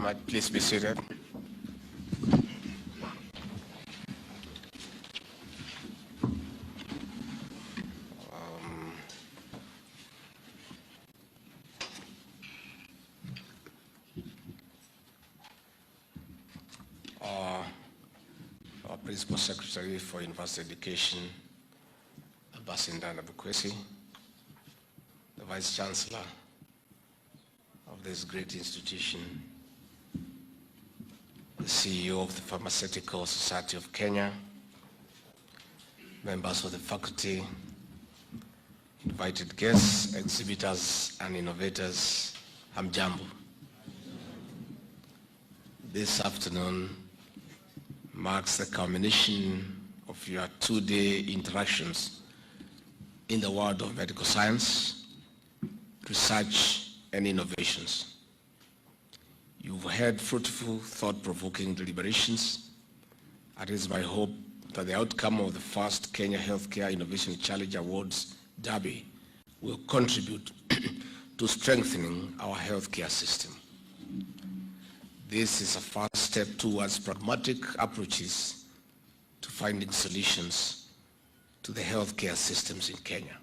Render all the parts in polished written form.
much. Please be seated. Our Principal Secretary for University Education, Ambassador Nabukwesi, the Vice Chancellor of this great institution, the CEO of the Pharmaceutical Society of Kenya, members of the faculty, invited guests, exhibitors, and innovators, Hamjambo. This afternoon marks the culmination of your two-day interactions in the world of medical science, research, and innovations. You've had fruitful, thought-provoking deliberations. It is my hope that the outcome of the first Kenya Healthcare Innovation Challenge Awards Derby will contribute to strengthening our healthcare system. This is a first step towards pragmatic approaches to finding solutions to the healthcare systems in Kenya.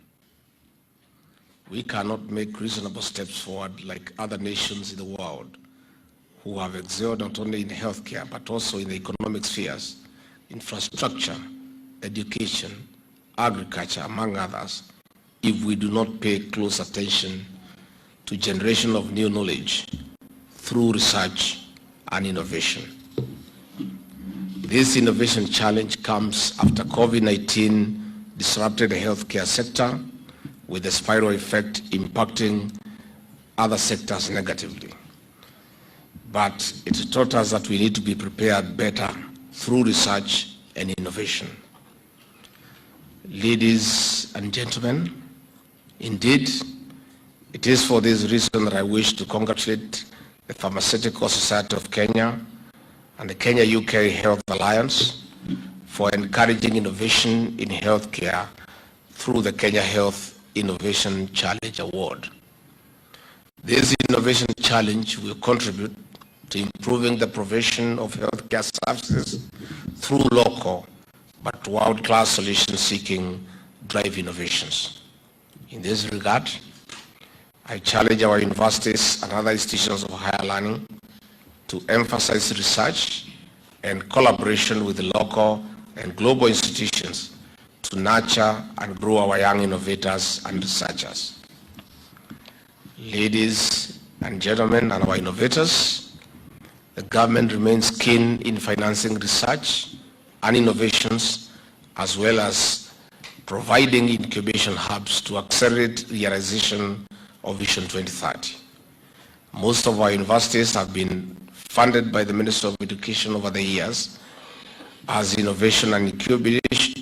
We cannot make reasonable steps forward like other nations in the world who have excelled not only in healthcare but also in the economic spheres, infrastructure, education, agriculture, among others, if we do not pay close attention to generation of new knowledge through research and innovation. This innovation challenge comes after COVID-19 disrupted the healthcare sector with a spiral effect impacting other sectors negatively. But it taught us that we need to be prepared better through research and innovation. Ladies and gentlemen, indeed, it is for this reason that I wish to congratulate the Pharmaceutical Society of Kenya and the Kenya-UK Health Alliance for encouraging innovation in healthcare through the Kenya Health Innovation Challenge Award. This innovation challenge will contribute to improving the provision of healthcare services through local but world-class solution seeking drive innovations. In this regard, I challenge our universities and other institutions of higher learning to emphasize research and collaboration with the local and global institutions to nurture and grow our young innovators and researchers. Ladies and gentlemen and our innovators, the government remains keen in financing research and innovations as well as providing incubation hubs to accelerate realization of Vision 2030. Most of our universities have been funded by the Ministry of Education over the years as innovation and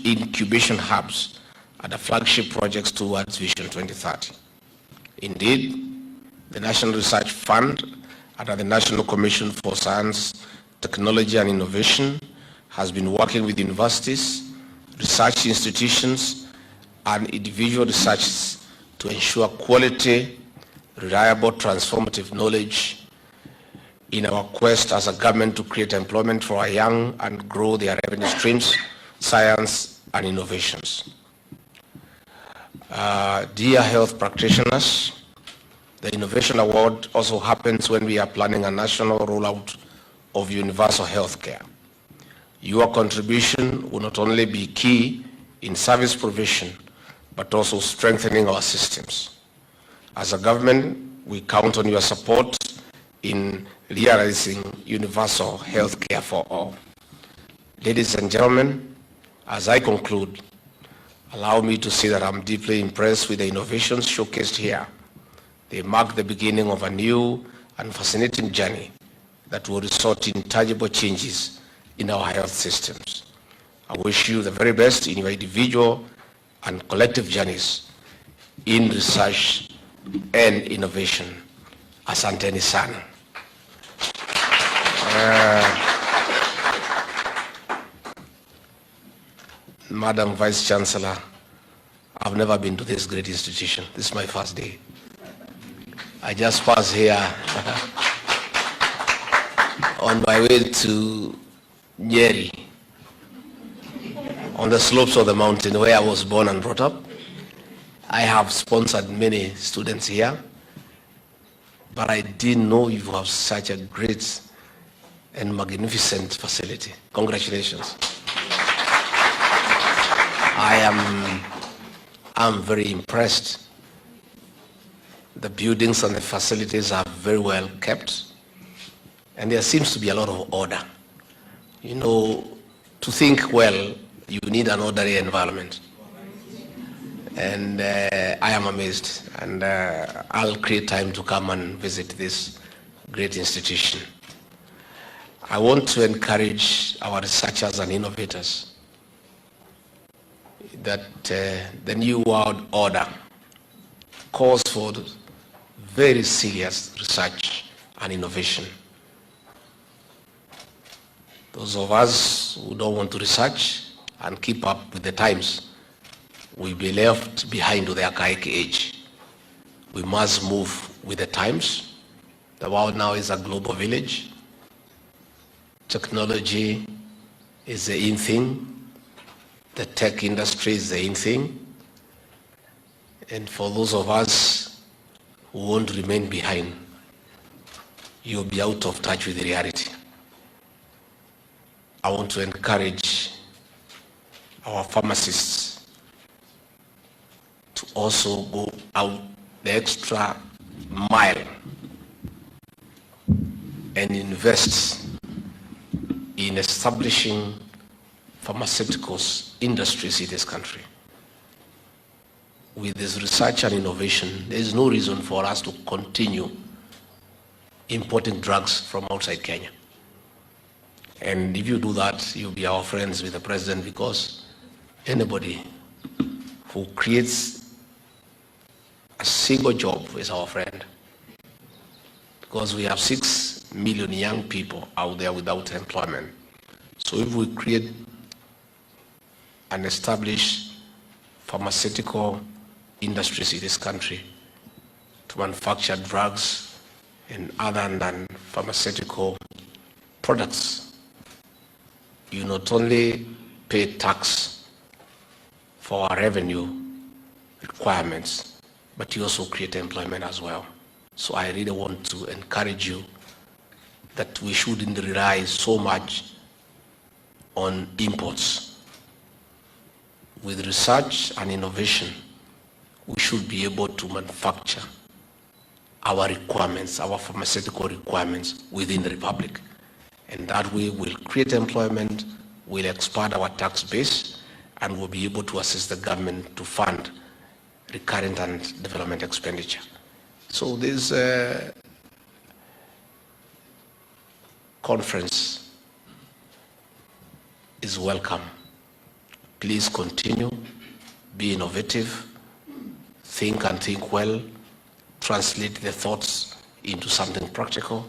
incubation hubs are the flagship projects towards Vision 2030. Indeed, the National Research Fund under the National Commission for Science, Technology and Innovation has been working with universities, research institutions, and individual researchers to ensure quality, reliable, transformative knowledge in our quest as a government to create employment for our young and grow their revenue streams, science and innovations. Dear health practitioners, the Innovation Award also happens when we are planning a national rollout of universal health care. Your contribution will not only be key in service provision, but also strengthening our systems. As a government, we count on your support in realizing universal health care for all. Ladies and gentlemen, as I conclude, allow me to say that I'm deeply impressed with the innovations showcased here. They mark the beginning of a new and fascinating journey that will result in tangible changes in our health systems. I wish you the very best in your individual and collective journeys in research and innovation. Asanteni sana. Madam Vice Chancellor, I've never been to this great institution. This is my first day. I just passed here. on my way to Nyeri, on the slopes of the mountain where I was born and brought up. I have sponsored many students here, but I didn't know you have such a great and magnificent facility. Congratulations. I'm very impressed. The buildings and the facilities are very well kept, and there seems to be a lot of order. You know, to think well, you need an orderly environment. And I am amazed, and I'll create time to come and visit this great institution. I want to encourage our researchers and innovators that the New World Order calls for very serious research and innovation. Those of us who don't want to research and keep up with the times will be left behind with the archaic age. We must move with the times. The world now is a global village. Technology is the in thing. The tech industry is the in thing. And for those of us who won't remain behind, you'll be out of touch with the reality. I want to encourage our pharmacists to also go out the extra mile and invest in establishing pharmaceuticals industries in this country. With this research and innovation, there is no reason for us to continue importing drugs from outside Kenya. And if you do that, you'll be our friends with the president, because anybody who creates a single job is our friend. Because we have 6 million young people out there without employment. So if we create and establish pharmaceutical industries in this country to manufacture drugs and other than pharmaceutical products, you not only pay tax for our revenue requirements, but you also create employment as well. So I really want to encourage you that we shouldn't rely so much on imports. With research and innovation, we should be able to manufacture our requirements, our pharmaceutical requirements within the Republic. And that way we'll create employment, we'll expand our tax base, and we'll be able to assist the government to fund recurrent and development expenditure. So this conference is welcome. Please continue, be innovative, think and think well, translate the thoughts into something practical,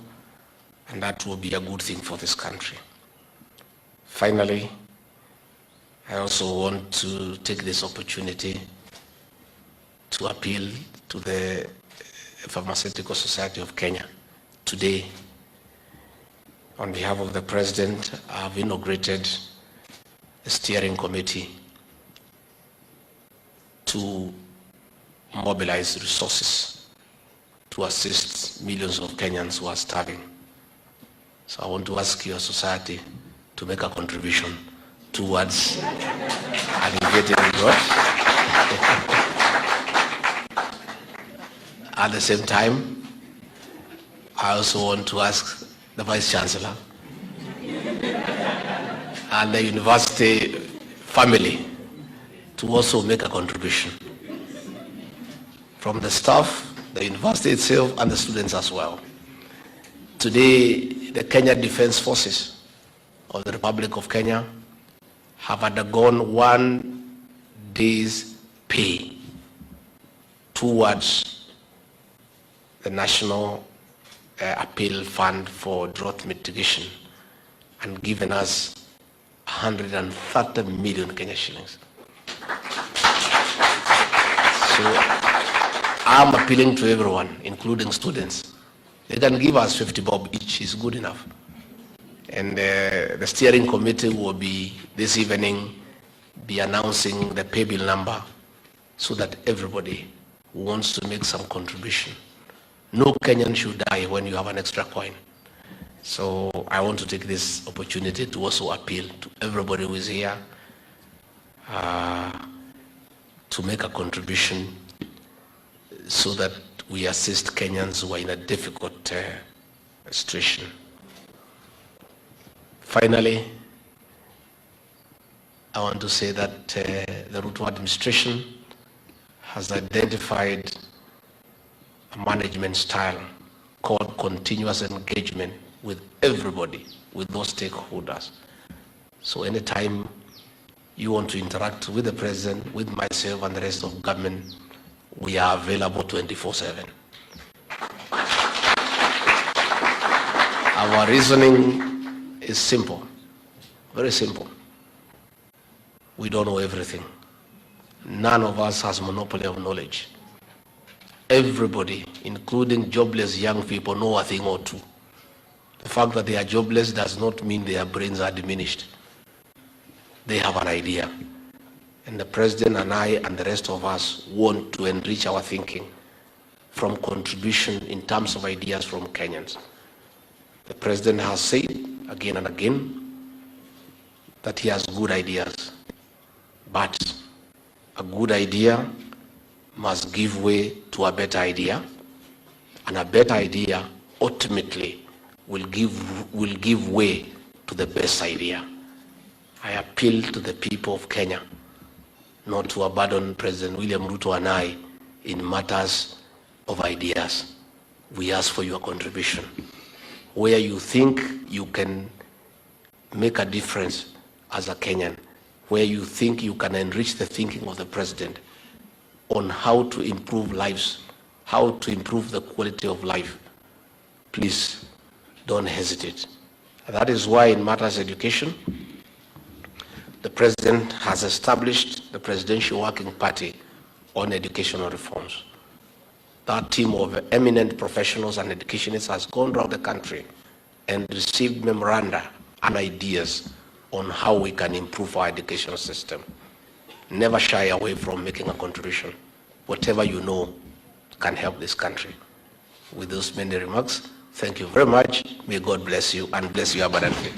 and that will be a good thing for this country. Finally, I also want to take this opportunity to appeal to the Pharmaceutical Society of Kenya. Today, on behalf of the President, I have inaugurated a steering committee to mobilize resources to assist millions of Kenyans who are starving. So I want to ask your society to make a contribution towards alleviating drought. At the same time, I also want to ask the Vice Chancellor and the university family to also make a contribution, from the staff, the university itself, and the students as well. Today, the Kenya Defense Forces of the Republic of Kenya have undergone 1 day's pay towards the National Appeal Fund for Drought Mitigation, and given us 130 million Kenya shillings. So I'm appealing to everyone, including students. They can give us 50 bob each, is good enough. And the steering committee will be, this evening, be announcing the pay bill number so that everybody who wants to make some contribution. No Kenyan should die when you have an extra coin. So I want to take this opportunity to also appeal to everybody who is here to make a contribution so that we assist Kenyans who are in a difficult situation. Finally, I want to say that the Ruto administration has identified a management style called continuous engagement with everybody, with those stakeholders. So anytime you want to interact with the president, with myself and the rest of government, we are available 24/7. Our reasoning is simple, very simple. We don't know everything. None of us has monopoly of knowledge. Everybody, including jobless young people, know a thing or two. The fact that they are jobless does not mean their brains are diminished. They have an idea. And the president and I and the rest of us want to enrich our thinking from contribution in terms of ideas from Kenyans. The president has said again and again that he has good ideas, but a good idea must give way to a better idea, and a better idea ultimately will give way to the best idea. I appeal to the people of Kenya not to abandon President William Ruto and I in matters of ideas. We ask for your contribution. Where you think you can make a difference as a Kenyan, where you think you can enrich the thinking of the president on how to improve lives, how to improve the quality of life, please don't hesitate. That is why in matters of education, the president has established the Presidential Working Party on educational reforms. That team of eminent professionals and educationists has gone around the country and received memoranda and ideas on how we can improve our education system. Never shy away from making a contribution. Whatever you know can help this country. With those many remarks, thank you very much. May God bless you and bless you abundantly.